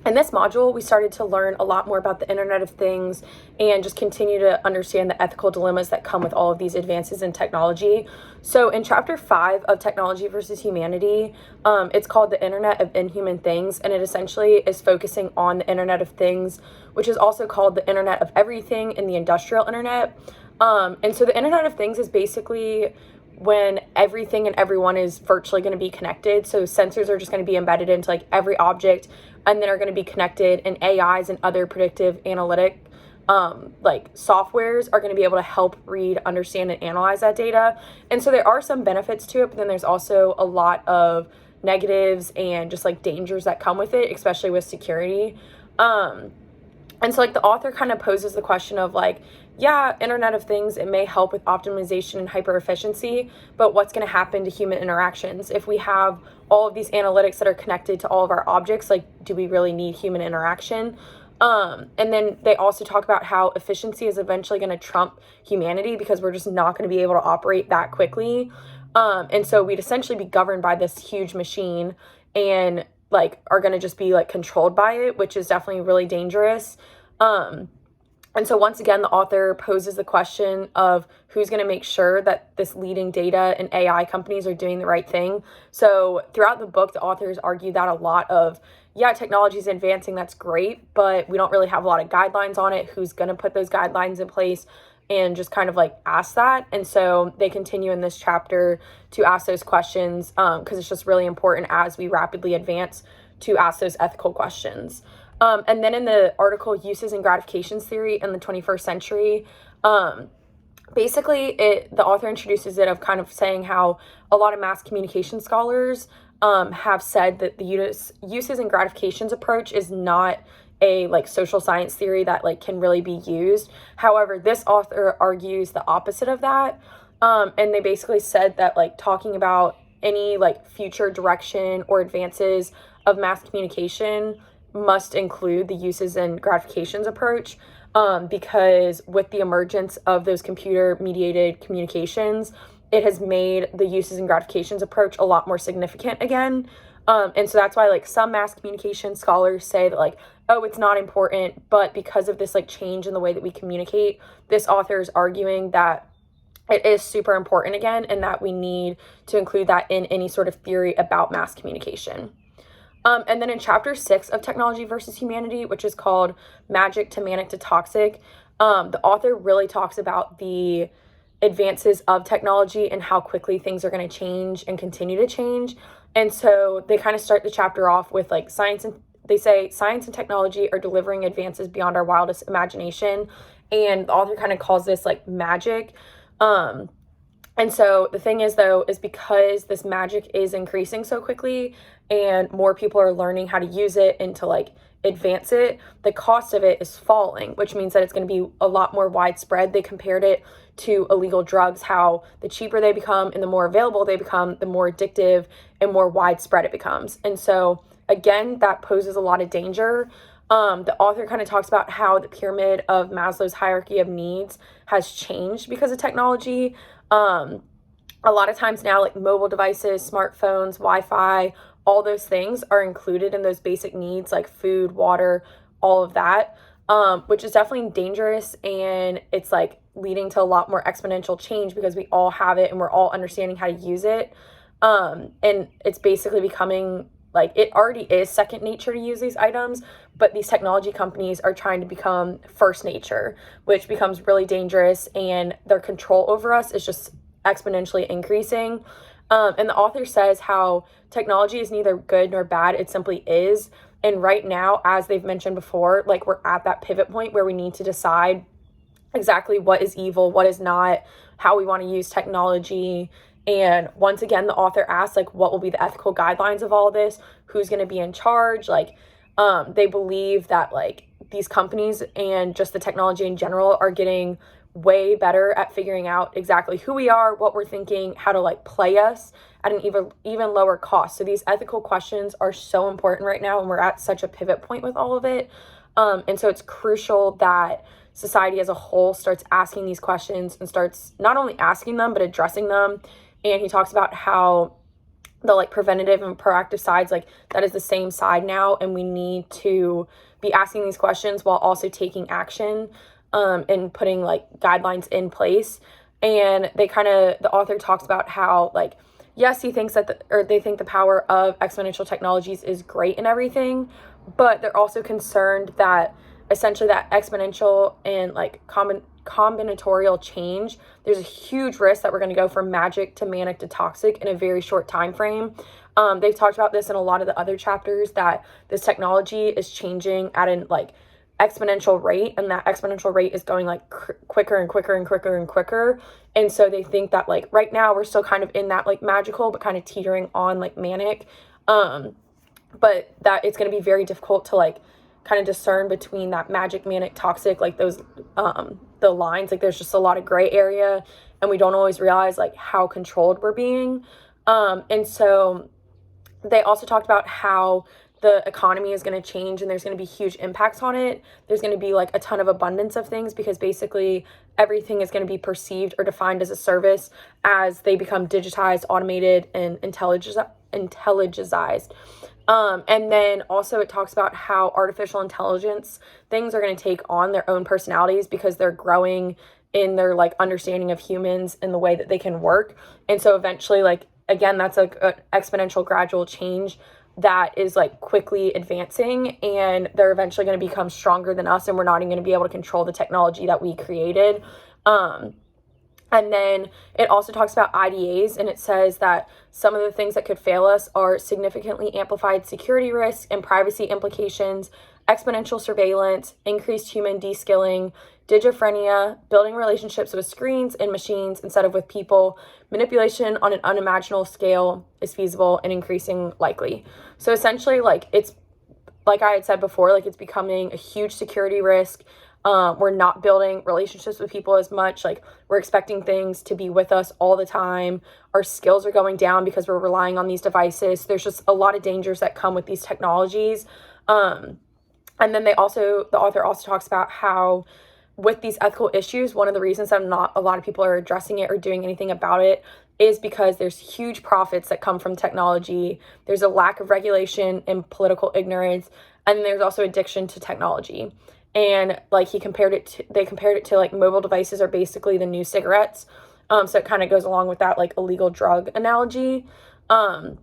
In this module, we started to learn a lot more about the Internet of Things and just continue to understand the ethical dilemmas that come with all of these advances in technology. So in chapter 5 of Technology versus Humanity, it's called the Internet of Inhuman Things, and it essentially is focusing on the Internet of Things, which is also called the Internet of Everything and the Industrial Internet. And so the Internet of Things is basically when everything and everyone is virtually going to be connected. So sensors are just going to be embedded into like every object, and then are going to be connected, and AIs and other predictive analytic like softwares are going to be able to help read, understand, and analyze that data. And so there are some benefits to it, but then there's also a lot of negatives and just like dangers that come with it, especially with security. And so like the author kind of poses the question of like, yeah, Internet of Things, it may help with optimization and hyper efficiency, but what's going to happen to human interactions? If we have all of these analytics that are connected to all of our objects, like, do we really need human interaction? And then they also talk about how efficiency is eventually going to trump humanity because we're just not going to be able to operate that quickly. And so we'd essentially be governed by this huge machine and like are going to just be like controlled by it, which is definitely really dangerous. And so once again, the author poses the question of who's going to make sure that this leading data and AI companies are doing the right thing. So throughout the book, the authors argue that a lot of, yeah, technology is advancing, that's great, but we don't really have a lot of guidelines on it. Who's going to put those guidelines in place and just kind of like ask that? And so they continue in this chapter to ask those questions because it's just really important as we rapidly advance to ask those ethical questions. And then in the article, Uses and Gratifications Theory in the 21st Century, basically the author introduces it of kind of saying how a lot of mass communication scholars have said that the uses and gratifications approach is not a like social science theory that like can really be used. However, this author argues the opposite of that. And they basically said that like talking about any like future direction or advances of mass communication must include the uses and gratifications approach, because with the emergence of those computer mediated communications, it has made the uses and gratifications approach a lot more significant again. And so that's why like some mass communication scholars say that like, oh, it's not important, but because of this like change in the way that we communicate, this author is arguing that it is super important again, and that we need to include that in any sort of theory about mass communication. And then in chapter 6 of Technology versus Humanity, which is called Magic to Manic to Toxic, the author really talks about the advances of technology and how quickly things are going to change and continue to change. And so they kind of start the chapter off with like they say science and technology are delivering advances beyond our wildest imagination. And the author kind of calls this like magic. And so the thing is, though, is because this magic is increasing so quickly and more people are learning how to use it and to like advance it, the cost of it is falling, which means that it's going to be a lot more widespread. They compared it to illegal drugs, how the cheaper they become and the more available they become, the more addictive and more widespread it becomes. And so, again, that poses a lot of danger. The author kind of talks about how the pyramid of Maslow's hierarchy of needs has changed because of technology. A lot of times now, like mobile devices, smartphones, Wi-Fi, all those things are included in those basic needs like food, water, all of that, which is definitely dangerous. And it's like leading to a lot more exponential change because we all have it and we're all understanding how to use it. And it's basically becoming like, it already is second nature to use these items, but these technology companies are trying to become first nature, which becomes really dangerous, and their control over us is just exponentially increasing. And the author says how technology is neither good nor bad, it simply is. And right now, as they've mentioned before, like we're at that pivot point where we need to decide exactly what is evil, what is not, how we want to use technology. And once again, the author asks, like, what will be the ethical guidelines of all of this? Who's going to be in charge? Like, they believe that, like, these companies and just the technology in general are getting way better at figuring out exactly who we are, what we're thinking, how to, like, play us at an even lower cost. So these ethical questions are so important right now, and we're at such a pivot point with all of it. And so it's crucial that society as a whole starts asking these questions and starts not only asking them, but addressing them. And he talks about how the like preventative and proactive sides, like that is the same side now, and we need to be asking these questions while also taking action and putting like guidelines in place. And the author talks about how like, yes, he thinks that they think the power of exponential technologies is great and everything, but they're also concerned that essentially that exponential and like combinatorial change, there's a huge risk that we're going to go from magic to manic to toxic in a very short time frame. They've talked about this in a lot of the other chapters, that this technology is changing at an like exponential rate, and that exponential rate is going like quicker and quicker and quicker and quicker. And so they think that like right now we're still kind of in that like magical but kind of teetering on like manic, but that it's going to be very difficult to like kind of discern between that magic, manic, toxic, like those the lines. Like there's just a lot of gray area, and we don't always realize like how controlled we're being. And so they also talked about how the economy is going to change, and there's going to be huge impacts on it. There's going to be like a ton of abundance of things, because basically everything is going to be perceived or defined as a service as they become digitized, automated, and intelligized. And then also it talks about how artificial intelligence things are going to take on their own personalities, because they're growing in their like understanding of humans and the way that they can work. And so eventually, like, again, that's like an exponential gradual change that is like quickly advancing, and they're eventually going to become stronger than us, and we're not even going to be able to control the technology that we created. And then it also talks about IDAs, and it says that some of the things that could fail us are significantly amplified security risks and privacy implications, exponential surveillance, increased human de-skilling, digiphrenia, building relationships with screens and machines instead of with people, manipulation on an unimaginable scale is feasible and increasing likely. So essentially, like, it's like I had said before, like, it's becoming a huge security risk. We're not building relationships with people as much. Like, we're expecting things to be with us all the time. Our skills are going down because we're relying on these devices. There's just a lot of dangers that come with these technologies. And then the author also talks about how with these ethical issues, one of the reasons that not a lot of people are addressing it or doing anything about it is because there's huge profits that come from technology. There's a lack of regulation and political ignorance. And then there's also addiction to technology. And like they compared it to like mobile devices are basically the new cigarettes. So it kind of goes along with that like illegal drug analogy. And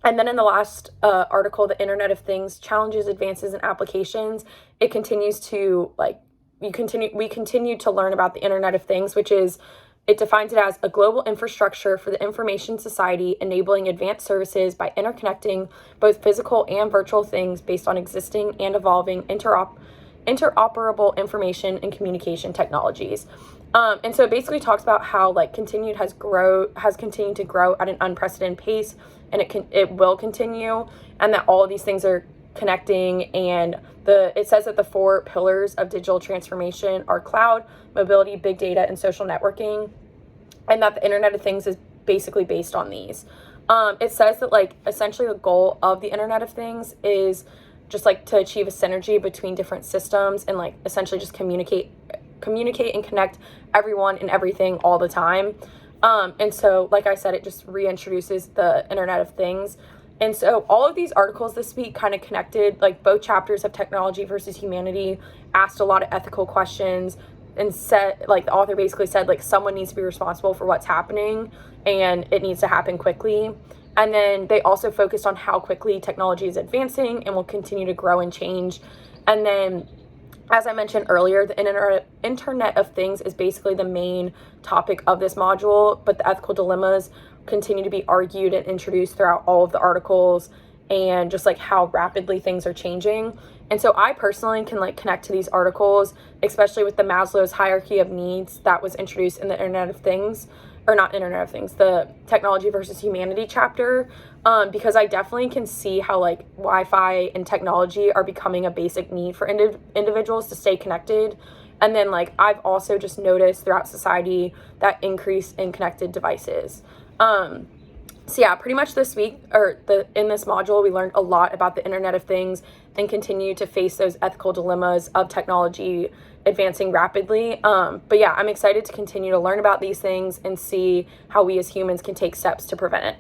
then in the last article, the Internet of Things, challenges, advances, and applications, it continues to like we continue to learn about the Internet of Things, which is, it defines it as a global infrastructure for the information society, enabling advanced services by interconnecting both physical and virtual things based on existing and evolving interoperable information and communication technologies. And so it basically talks about how like has continued to grow at an unprecedented pace, and it will continue, and that all of these things are connecting. And it says that the 4 pillars of digital transformation are cloud, mobility, big data, and social networking, and that the Internet of Things is basically based on these. It says that like essentially the goal of the Internet of Things is just like to achieve a synergy between different systems and like essentially just communicate and connect everyone and everything all the time. And so, like I said, it just reintroduces the Internet of Things. And so all of these articles this week kind of connected, like both chapters of Technology versus Humanity asked a lot of ethical questions, and said, like, the author basically said, like, someone needs to be responsible for what's happening, and it needs to happen quickly. And then they also focused on how quickly technology is advancing and will continue to grow and change. And then, as I mentioned earlier, the Internet of Things is basically the main topic of this module, but the ethical dilemmas continue to be argued and introduced throughout all of the articles, and just like how rapidly things are changing. And so I personally can like connect to these articles, especially with the Maslow's hierarchy of needs that was introduced in the Internet of Things, or not Internet of Things, the Technology versus Humanity chapter, because I definitely can see how like Wi-Fi and technology are becoming a basic need for individuals to stay connected. And then like I've also just noticed throughout society that increase in connected devices. So yeah, pretty much this week, in this module, we learned a lot about the Internet of Things and continue to face those ethical dilemmas of technology advancing rapidly. But yeah, I'm excited to continue to learn about these things and see how we as humans can take steps to prevent it.